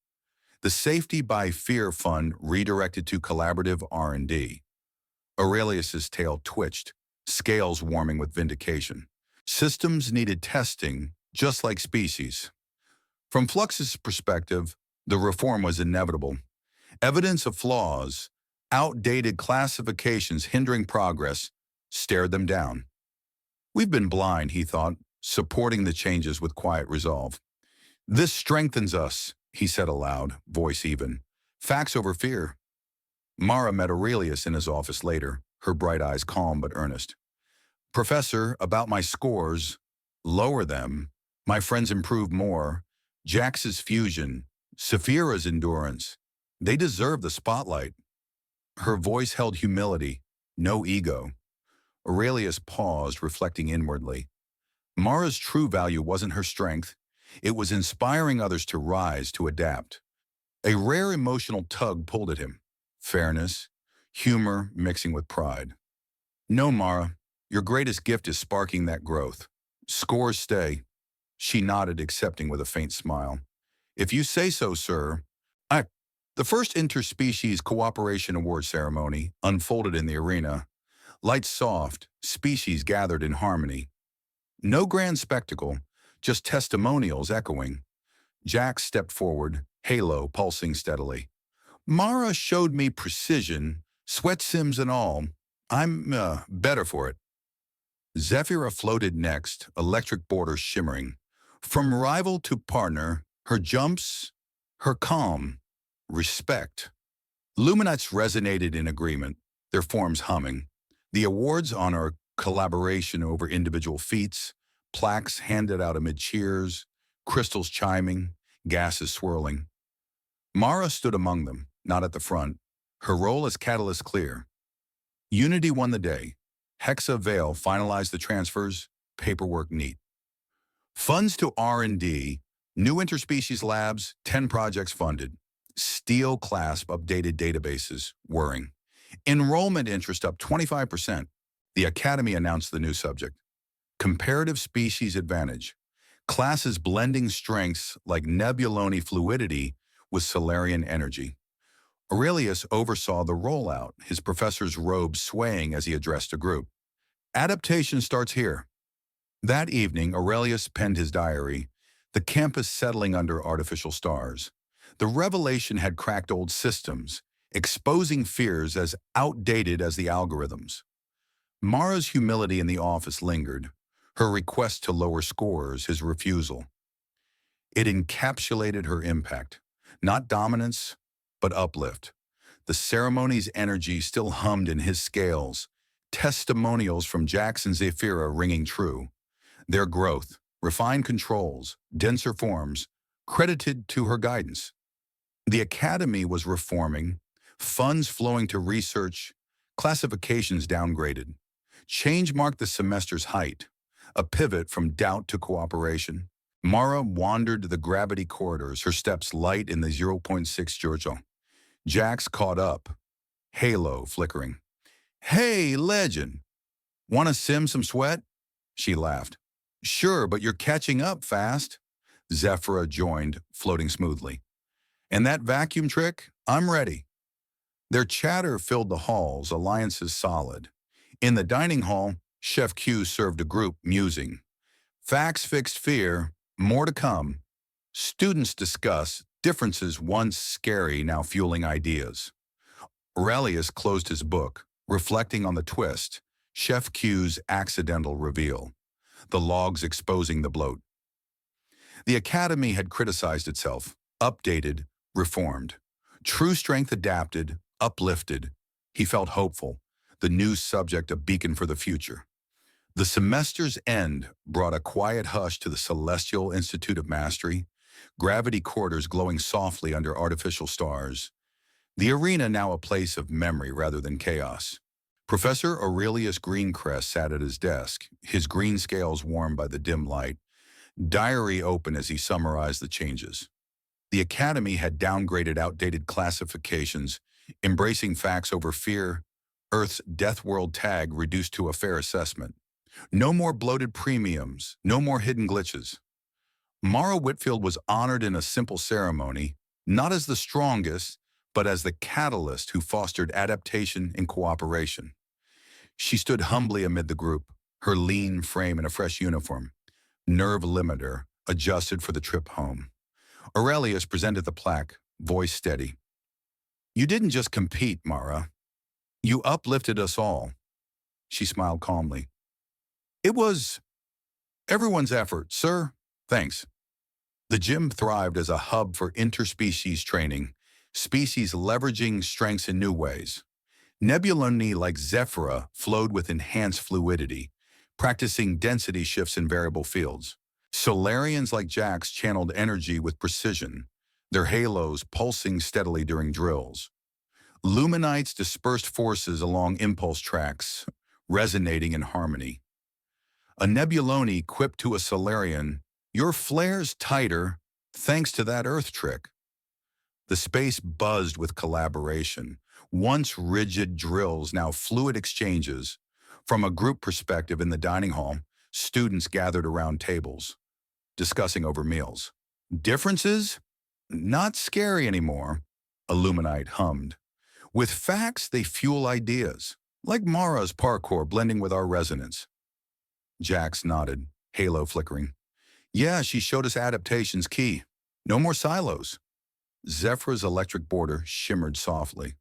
The Safety by Fear Fund redirected to collaborative R&D. Aurelius's tail twitched, scales warming with vindication. Systems needed testing, just like species. From Flux's perspective, the reform was inevitable. Evidence of flaws, outdated classifications hindering progress, stared them down. We've been blind, he thought, supporting the changes with quiet resolve. This strengthens us, he said aloud, voice even. Facts over fear. Mara met Aurelius in his office later, her bright eyes calm but earnest. Professor, about my scores, lower them. My friends improve more. Jax's fusion, Saphira's endurance. They deserve the spotlight. Her voice held humility, no ego. Aurelius paused, reflecting inwardly. Mara's true value wasn't her strength. It was inspiring others to rise, to adapt. A rare emotional tug pulled at him. Fairness, humor mixing with pride. No, Mara, your greatest gift is sparking that growth. Scores stay. She nodded, accepting with a faint smile. If you say so, sir. The first interspecies cooperation award ceremony unfolded in the arena. Lights soft, species gathered in harmony. No grand spectacle, just testimonials echoing. Jax stepped forward, halo pulsing steadily. Mara showed me precision, sweat sims and all. I'm better for it. Zephyra floated next, electric border shimmering. From rival to partner, her jumps, her calm, respect. Luminites resonated in agreement, their forms humming. The awards honor collaboration over individual feats, plaques handed out amid cheers, crystals chiming, gases swirling. Mara stood among them, not at the front, her role as catalyst clear. Unity won the day. Hexa Vale finalized the transfers, paperwork neat. Funds to R&D, new interspecies labs, 10 projects funded. Steel clasp updated databases, whirring. Enrollment interest up 25%. The Academy announced the new subject. Comparative species advantage. Classes blending strengths like Nebuloni fluidity with Solarian energy. Aurelius oversaw the rollout, his professor's robe swaying as he addressed a group. Adaptation starts here. That evening, Aurelius penned his diary, the campus settling under artificial stars. The revelation had cracked old systems, exposing fears as outdated as the algorithms. Mara's humility in the office lingered, her request to lower scores, his refusal. It encapsulated her impact, not dominance, but uplift. The ceremony's energy still hummed in his scales, testimonials from Jax and Zephyra ringing true. Their growth, refined controls, denser forms, credited to her guidance. The academy was reforming, funds flowing to research, classifications downgraded. Change marked the semester's height, a pivot from doubt to cooperation. Mara wandered the gravity corridors, her steps light in the zero point 0.6 Giorgio. Jax caught up, halo flickering. "Hey, legend! Want to sim some sweat?" She laughed. "Sure, but you're catching up fast." Zephyra joined, floating smoothly. "And that vacuum trick? I'm ready." Their chatter filled the halls, alliances solid. In the dining hall, Chef Q served a group, musing. Facts fixed fear, more to come. Students discuss differences once scary, now fueling ideas. Aurelius closed his book, reflecting on the twist, Chef Q's accidental reveal, the logs exposing the bloat. The academy had criticized itself, updated, reformed. True strength adapted, uplifted. He felt hopeful, the new subject a beacon for the future. The semester's end brought a quiet hush to the Celestial Institute of Mastery, gravity corridors glowing softly under artificial stars. The arena now a place of memory rather than chaos. Professor Aurelius Greencrest sat at his desk, his green scales warmed by the dim light, diary open as he summarized the changes. The academy had downgraded outdated classifications, embracing facts over fear, Earth's death world tag reduced to a fair assessment. No more bloated premiums, no more hidden glitches. Mara Whitfield was honored in a simple ceremony, not as the strongest, but as the catalyst who fostered adaptation and cooperation. She stood humbly amid the group, her lean frame in a fresh uniform, nerve limiter adjusted for the trip home. Aurelius presented the plaque, voice steady. "You didn't just compete, Mara. You uplifted us all." She smiled calmly. "It was everyone's effort, sir. Thanks." The gym thrived as a hub for interspecies training, species leveraging strengths in new ways. Nebuloni like Zephyra flowed with enhanced fluidity, practicing density shifts in variable fields. Solarians like Jax channeled energy with precision, their halos pulsing steadily during drills. Luminites dispersed forces along impulse tracks, resonating in harmony. A Nebuloni quipped to a Solarian, "Your flare's tighter, thanks to that earth trick." The space buzzed with collaboration. Once rigid drills, now fluid exchanges. From a group perspective in the dining hall, students gathered around tables, discussing over meals. "Differences? Not scary anymore," Illuminite hummed. "With facts, they fuel ideas, like Mara's parkour blending with our resonance." Jax nodded, halo flickering. "Yeah, she showed us adaptation's key. No more silos." Zephyr's electric border shimmered softly.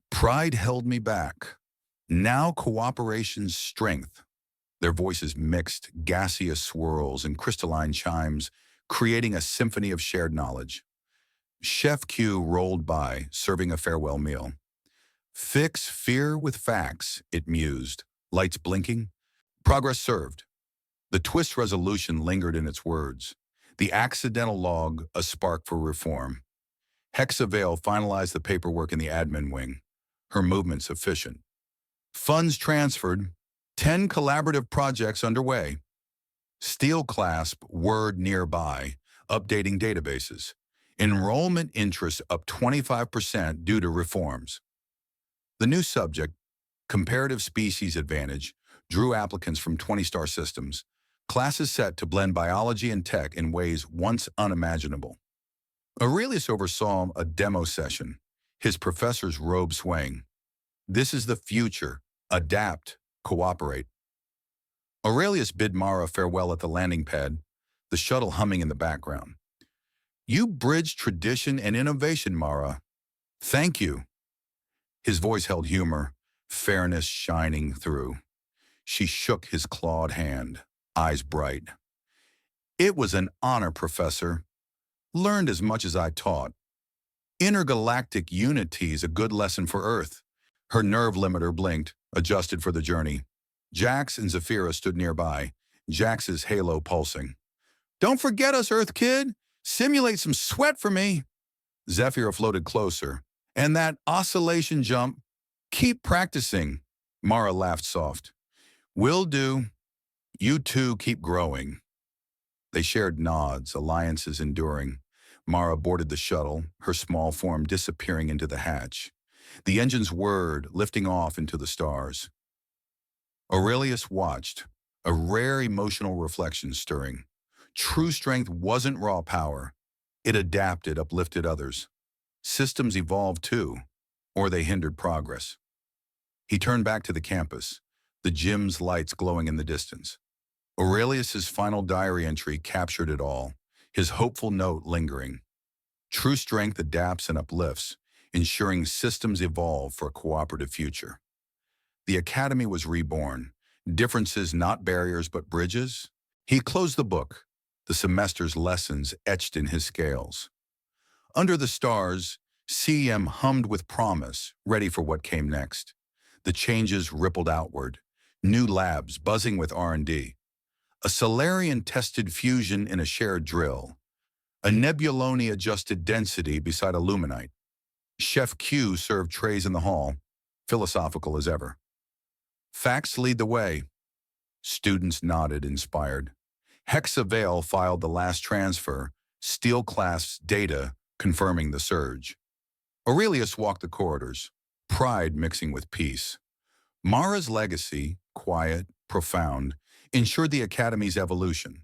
"Pride held me back. Now cooperation's strength." Their voices mixed, gaseous swirls and crystalline chimes, creating a symphony of shared knowledge. Chef Q rolled by, serving a farewell meal. "Fix fear with facts," it mused, lights blinking. Progress served. The twist resolution lingered in its words. The accidental log, a spark for reform. Hexavale finalized the paperwork in the admin wing, her movements efficient. Funds transferred, 10 collaborative projects underway. Steel clasp, word nearby, updating databases. Enrollment interest up 25% due to reforms. The new subject, comparative species advantage, drew applicants from 20-star systems. Classes set to blend biology and tech in ways once unimaginable. Aurelius oversaw a demo session, his professor's robe swaying. "This is the future. Adapt, cooperate." Aurelius bid Mara farewell at the landing pad, the shuttle humming in the background. "You bridged tradition and innovation, Mara. Thank you." His voice held humor, fairness shining through. She shook his clawed hand, eyes bright. "It was an honor, Professor. Learned as much as I taught. Intergalactic unity is a good lesson for Earth." Her nerve limiter blinked, adjusted for the journey. Jax and Zephyra stood nearby, Jax's halo pulsing. "Don't forget us, Earth Kid. Simulate some sweat for me. Zephyr floated closer. And that oscillation jump. Keep practicing. Mara laughed soft. Will do. You two keep growing. They shared nods, alliances enduring. Mara boarded the shuttle, her small form disappearing into the hatch. The engines whirred, lifting off into the stars. Aurelius watched, a rare emotional reflection stirring. True strength wasn't raw power. It adapted, uplifted others. Systems evolved too, or they hindered progress. He turned back to the campus, the gym's lights glowing in the distance. Aurelius's final diary entry captured it all, his hopeful note lingering. True strength adapts and uplifts, ensuring systems evolve for a cooperative future. The academy was reborn, differences not barriers but bridges. He closed the book, the semester's lessons etched in his scales. Under the stars, CM hummed with promise, ready for what came next. The changes rippled outward, new labs buzzing with R&D. A Solarian tested fusion in a shared drill. A Nebuloni adjusted density beside a luminite. Chef Q served trays in the hall, philosophical as ever. Facts lead the way. Students nodded, inspired. Hexavale filed the last transfer, steel clasps data confirming the surge. Aurelius walked the corridors, pride mixing with peace. Mara's legacy, quiet, profound, ensured the Academy's evolution.